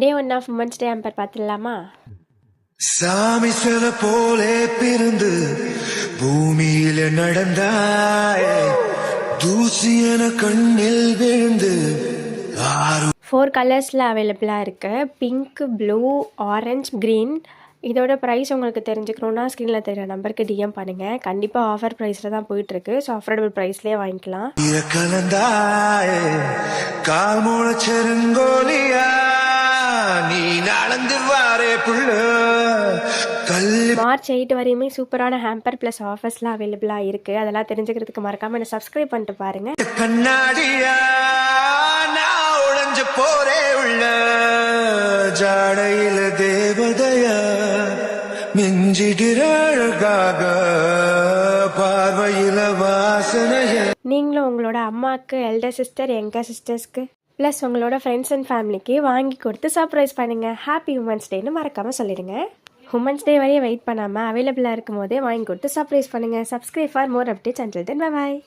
Day 1 of women's day hamper பார்த்துடலாமா? சாமி சில போலே பிறந்து பூமியில நடந்தாய், தூசியன கண்ணில் விழுந்து 4 கலர்ஸில் அவைலபிளாக இருக்குது. Pink, blue, orange, green. இதோட ப்ரைஸ் உங்களுக்கு தெரிஞ்சுக்கணுன்னா ஸ்க்ரீனில் தெரிகிற நம்பருக்கு டிஎம் பண்ணுங்கள். கண்டிப்பாக ஆஃபர் ப்ரைஸில் தான் போயிட்டுருக்கு. ஸோ அஃபோர்டபுள் ப்ரைஸ்லேயே வாங்கிக்கலாம். கலந்தாய் கால் முளைச்செருங்கோலியா நீ நடந்து வாரே புள்ள. மார்ச் 8 வரையுமே சூப்பரான ஹேம்பர் ப்ளஸ் ஆஃபர்ஸ்லாம் அவைலபிளாக இருக்குது. அதெல்லாம் தெரிஞ்சுக்கிறதுக்கு மறக்காமல் என்ன சப்ஸ்கிரைப் பண்ணிட்டு பாருங்கள். கண்ணாடியா நான் உழைஞ்ச போரே உள்ள ஜாடையில தேவதையா மிஞ்சிகிற அழகாக பார்வையில வாசனைய. நீங்களும் உங்களோட அம்மாவுக்கு, எல்டர் சிஸ்டர், யங்கர் சிஸ்டர்ஸ்க்கு ப்ளஸ் உங்களோட ஃப்ரெண்ட்ஸ் அண்ட் ஃபேமிலிக்கு வாங்கி கொடுத்து சர்ப்ரைஸ் பண்ணுங்கள். ஹாப்பி உமன்ஸ் டேன்னு மறக்காமல் சொல்லிடுங்க. உமன்ஸ் டே வரையும் வெயிட் பண்ணாமல் அவைலபிளாக இருக்கும் போதே வாங்கி கொடுத்து சர்ப்ரைஸ் பண்ணுங்கள். Subscribe for more updates. Until then bye bye.